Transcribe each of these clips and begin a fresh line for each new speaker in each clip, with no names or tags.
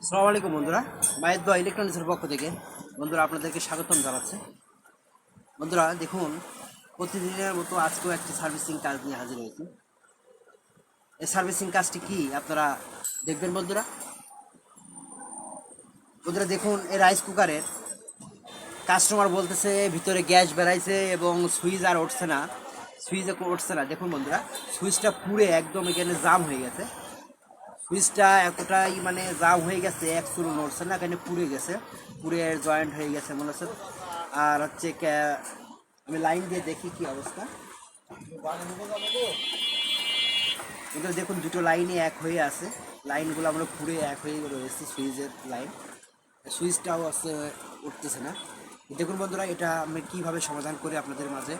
আসসালামু আলাইকুম বন্ধুরা, মায়ের দোয়া ইলেকট্রনিক্সের পক্ষ থেকে বন্ধুরা আপনাদেরকে স্বাগতম জানাচ্ছে। বন্ধুরা দেখুন, প্রতিদিনের মতো আজকেও একটি সার্ভিসিং কাজ নিয়ে হাজির হয়েছি। এই সার্ভিসিং কাজটি কি আপনারা দেখবেন বন্ধুরা। বন্ধুরা দেখুন, এই রাইস কুকারের কাস্টমার বলতেছে ভিতরে গ্যাস বেরাইছে এবং সুইচ আর উঠছে না, সুইচ উঠছে না। দেখুন বন্ধুরা, সুইচটা পুড়ে একদম এখানে জাম হয়ে গেছে। সুইচটা এতটাই মানে জাম হয়ে গেছে, এক চুলো নড়ছে না, এখানে পুড়ে গেছে, পুড়ে জয়েন্ট হয়ে গেছে মনে হচ্ছে। আর হচ্ছে আমি লাইন দিয়ে দেখি কি অবস্থা। কিন্তু দেখুন দুটো লাইনই এক হয়ে আছে, লাইনগুলো আমরা পুড়ে এক হয়ে রয়েছে। সুইচের লাইন, সুইচটাও আছে, উঠতেছে না। দেখুন বন্ধুরা, এটা আমি কীভাবে সমাধান করি আপনাদের মাঝে,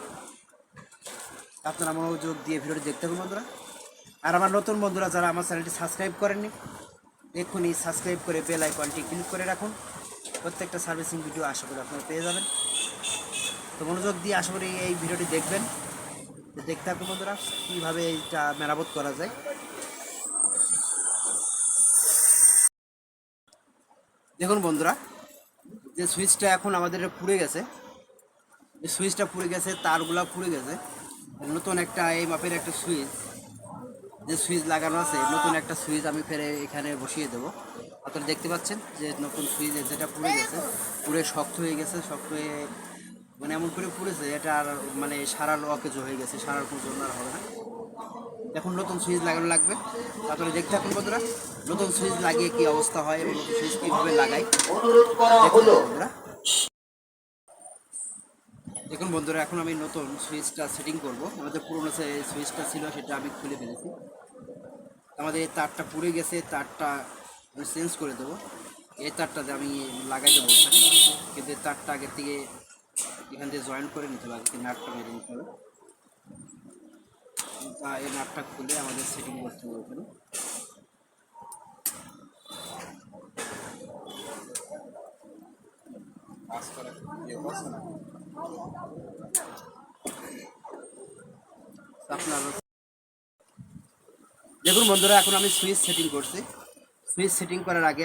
আপনারা মনোযোগ দিয়ে ভিডিওটি দেখতে হবে বন্ধুরা। আর আমার নতুন বন্ধুরা যারা আমার চ্যানেলটি সাবস্ক্রাইব করেননি, এক্ষুনি সাবস্ক্রাইব করে বেল আইকনটি ক্লিক করে রাখুন। প্রত্যেকটা সার্ভিসিং ভিডিও আশা করি আপনারা পেয়ে যাবেন। তো মনোযোগ দিয়ে আশা করি এই ভিডিওটি দেখবেন। দেখতে থাকুন বন্ধুরা কীভাবে এইটা মেরামত করা যায়। দেখুন বন্ধুরা, যে সুইচটা এখন আমাদের পুড়ে গেছে, এই সুইচটা পুড়ে গেছে, তারগুলা পুড়ে গেছে। নতুন একটা এই মাপের একটা সুইচ, যে সুইচ লাগানো আছে, নতুন একটা সুইচ আমি ফেরে এখানে বসিয়ে দেবো। আপনারা দেখতে পাচ্ছেন যে নতুন সুইচ যেটা পুড়ে গেছে, পুড়ে শক্ত হয়ে গেছে, শক্ত হয়ে মানে এমন করে পুড়েছে এটা আর মানে সারার অকেজো হয়ে গেছে, সারার কোনো জন্য আর হবে না। এখন নতুন সুইচ লাগানো লাগবে। তারপরে দেখতে থাকুন বন্ধুরা, নতুন সুইচ লাগিয়ে কি অবস্থা হয় এবং নতুন সুইচ কীভাবে লাগাই বন্ধুরা। দেখুন বন্ধুরা, এখন আমি নতুন সুইচটা সেটিং করব। আমাদের পুরনো যে সুইচটা ছিল সেটা আমি খুলে ফেলেছি। আমাদের এই তারটা পুড়ে গেছে, তারটা আমি চেঞ্জ করে দেবো। এই তারটাতে আমি লাগাই দেবো ওখানে, কিন্তু এই তারটা আগের থেকে এখান থেকে জয়েন করে নিতে হবে, আগে নাটটা মেরে নিতে হবে। তা এই নাটটা খুলে আমাদের সেটিং করতে হবে ওখানে। আপনার দেখুন বন্ধুরা, এখন আমি সুইচ সেটিং করছি। সুইচ সেটিং করার আগে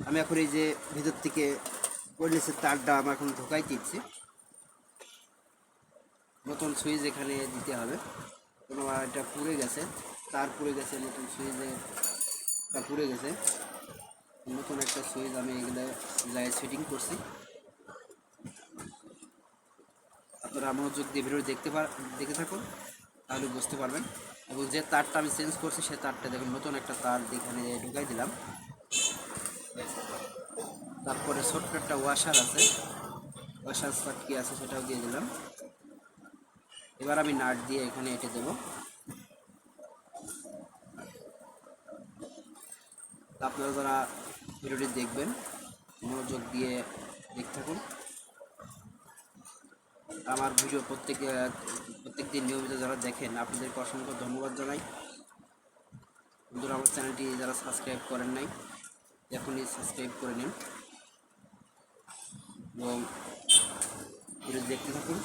আমি এখন এই যে ভিতর থেকে ওয়্যারলেসের তারটা আমার এখন ঢোকাই দিচ্ছি। নতুন সুইচ এখানে দিতে হবে। কোনো এটা পুড়ে গেছে, তার পুড়ে গেছে, নতুন সুইচে তা পুড়ে গেছে। নতুন একটা সুইচ আমি এগুলো জায়গায় সেটিং করছি। আপনারা মনোযোগ দিয়ে ভিডিও দেখে থাকুন, তাহলে বুঝতে পারবেন। এবং যে তারটা আমি চেঞ্জ করছি সে তারটা দেখুন, নতুন একটা তার এখানে ঢুকাই দিলাম। তারপরে ছোট্ট একটা ওয়াশার আছে, ওয়াশার কি আছে সেটাও দিয়ে দিলাম। এবার আমি নাট দিয়ে এখানে এঁটে দেবো। আপনারা যারা ভিডিওটি দেখবেন মনোযোগ দিয়ে দেখতে থাকুন। আমার ভিডিও প্রত্যেক দিন নিয়মিত যারা দেখেন আপনাদেরকে অসংখ্য ধন্যবাদ জানাই। বন্ধুরা, আমার চ্যানেলটি যারা সাবস্ক্রাইব করেন নাই এখনই সাবস্ক্রাইব করে নিন এবং ভিডিও দেখতে থাকুন।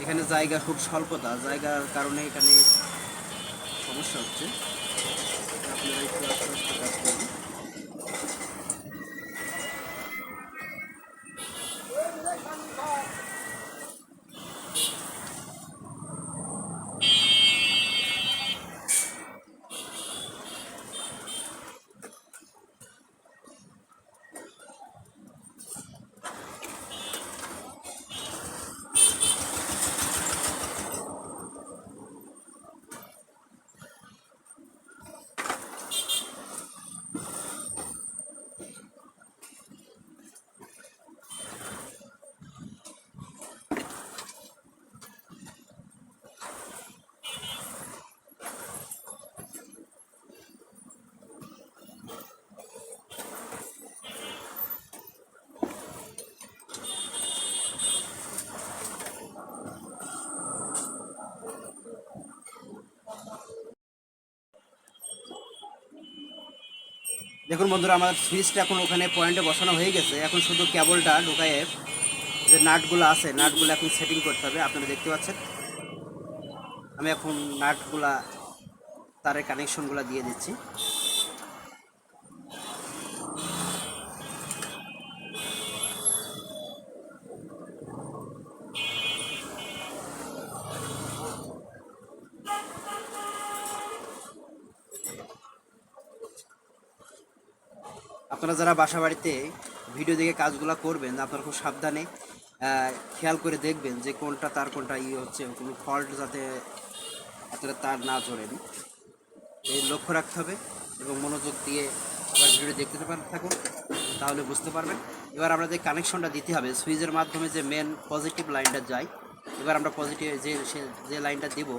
এখানে জায়গা খুব স্বল্পতা, জায়গার কারণে এখানে সমস্যা হচ্ছে। আপনারা একটু আস্তে আস্তে কাজ করুন। দেখুন বন্ধুরা, আমার সুইচটা এখন ওখানে পয়েন্টে বসানো হয়ে গেছে। এখন শুধু কেবলটা ঢুকায়ে যে নাটগুলো আছে, নাটগুলো এখন সেটিং করতে হবে। আপনারা দেখতে পাচ্ছেন আমি এখন নাটগুলা তারের কানেকশনগুলো দিয়ে দিচ্ছি। আপনারা যারা বাসা বাড়িতে ভিডিও দেখে কাজগুলো করবেন, আপনারা খুব সাবধানে খেয়াল করে দেখবেন যে কোনটা তার কোনটা হচ্ছে, কোনো ফল্ট যাতে আপনারা তার না জোড়েন, এই লক্ষ্য রাখতে হবে এবং মনোযোগ দিয়ে আবার ভিডিও দেখতে থাকুন, তাহলে বুঝতে পারবেন। এবার আমরা যে কানেকশনটা দিতে হবে সুইচের মাধ্যমে, যে মেন পজিটিভ লাইনটা যায়, এবার আমরা পজিটিভ যে লাইনটা দেব,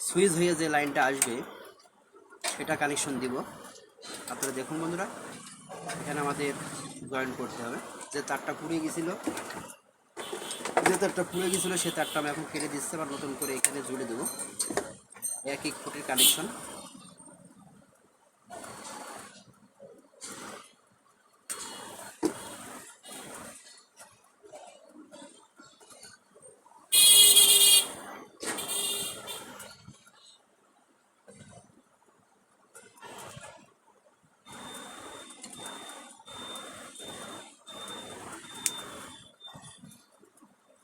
সুইচ হয়ে যে লাইনটা আসবে সেটা কানেকশন দিব। আপনারা দেখুন বন্ধুরা, এখানে আমাদের জয়েন করতে হবে। যে তারটা পুড়ে গেছিলো সে তারটা আমি এখন কেটে দিচ্ছি, আবার নতুন করে এখানে জুড়ে দেবো। একই ফুটের কানেকশন।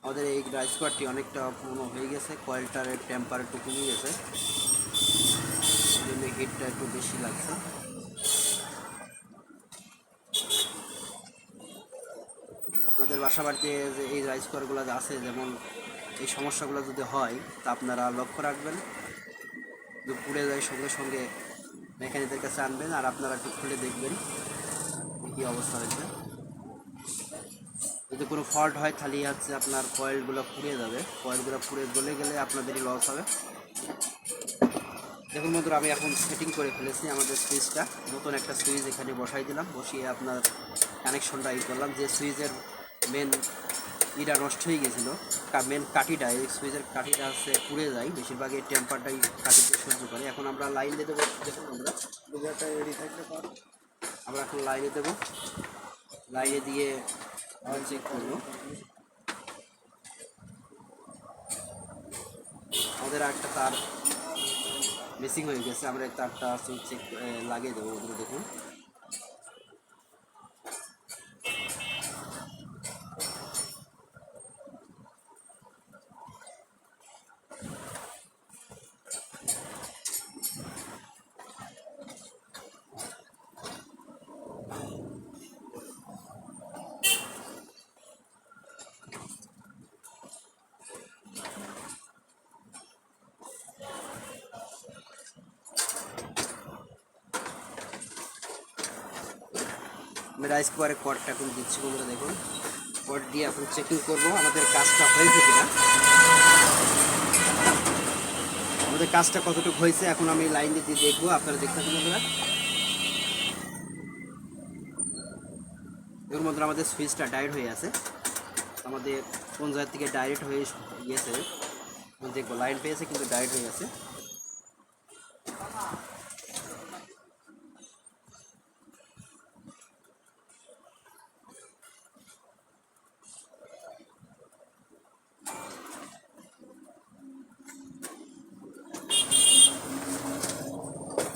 আমাদের এই রাইস কুকারটি অনেকটা পুরনো হয়ে গেছে, কয়েলটার টেম্পার একটু কমে গেছে, জন্য হিটটা একটু বেশি লাগছে। আমাদের বাসা বাড়িতে যে এই রাইস কুকারগুলো আছে, যেমন এই সমস্যাগুলো যদি হয় তা আপনারা লক্ষ্য রাখবেন, যদি পুড়ে যায় সঙ্গে সঙ্গে মেকানিকদের কাছে আনবেন, আর আপনারা একটু খুলে দেখবেন কী অবস্থা হয়েছে। যদি কোনো ফল্ট হয় তাহলে হচ্ছে আপনার কয়েলগুলো পুড়িয়ে যাবে, কয়েলগুলো পুড়ে গলে গেলে আপনাদেরই লস হবে। দেখুন বন্ধুরা, আমি এখন সেটিং করে ফেলেছি আমাদের সুইচটা, নতুন একটা সুইচ এখানে বসাই দিলাম, বসিয়ে আপনার কানেকশনটা করলাম। যে সুইচের মেন নষ্ট হয়ে গেছিলো, মেন কাঠিটা, এই সুইচের কাঠিটা হচ্ছে পুড়ে যায়, বেশিরভাগ এই টেম্পারটাই কাঠিতে সহ্য করে। এখন আমরা লাইন দিয়ে দেবো। দেখুন বন্ধুরা, দুটোটা রেডি থাকলে আমরা এখন লাইনে দেবো, লাইনে দিয়ে চেক করবো। আমাদের একটা তার মিসিং হয়ে গেছে, আমরা তারটা চেক লাগিয়ে দেবো। ওগুলো দেখুন, আমি রাইস কুকারের কর্ডটা এখন দিচ্ছি বন্ধুরা। দেখুন, কর্ড দিয়ে এখন চেকিং করবো আমাদের কাজটা হয়েছে কিনা, আমাদের কাজটা কতটুকু হয়েছে। এখন আমি লাইন দিয়ে দেখবো, আপনারা দেখতে পাবেন বন্ধুরা। দেখুন বন্ধুরা, আমাদের সুইচটা ডাইরেক্ট হয়ে আছে, আমাদের কোন জায়গা থেকে ডাইরেক্ট হয়ে গিয়েছে দেখবো, লাইন পেয়েছে কিন্তু ডাইরেক্ট হয়ে গেছে।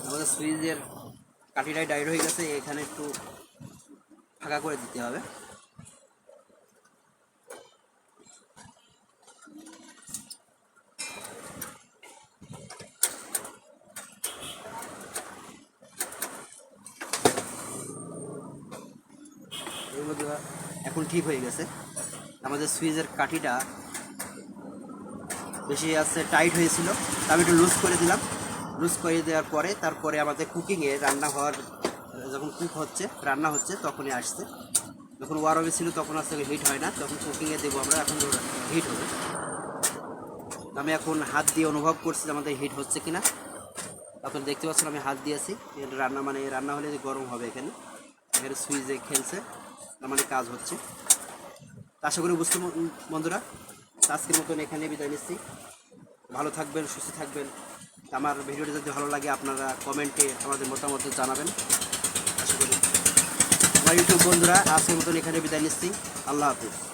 আমাদের সুইচের কাঠিটাই ডাইরেক্ট হয়ে গেছে, এখানে একটু ফাঁকা করে দিতে হবে। এখন ঠিক হয়ে গেছে। আমাদের সুইচের কাঠিটা বেশি আছে, টাইট হয়েছিল, আমি একটু লুজ করে দিলাম। লুজ করে দেওয়ার পরে তারপরে আমাদের কুকিংয়ে রান্না হওয়ার, যখন রান্না হচ্ছে তখনই আসছে। যখন ওয়ারমে ছিল তখন আসতে হিট হয় না, তখন কুকিংয়ে দেবো আমরা, এখন হিট হবে। আমি এখন হাত দিয়ে অনুভব করছি আমাদের হিট হচ্ছে কিনা। আপনারা দেখতে পাচ্ছেন আমি হাত দিয়েছি, রান্না হলে গরম হবে। এখানে সুইচে খেলছে, মানে কাজ হচ্ছে। আশা করি বুঝতে বন্ধুরা, আজকের মতন এখানে বিদায় নিচ্ছি। ভালো থাকবেন, সুস্থ থাকবেন। আমার ভিডিওটি যদি ভালো লাগে আপনারা কমেন্টে আমাদের মতামত জানাবেন। আশা করি আমার ইউটিউব বন্ধুরা, আজকের মতন এখানে বিদায় নিচ্ছি। আল্লাহ হাফিজ।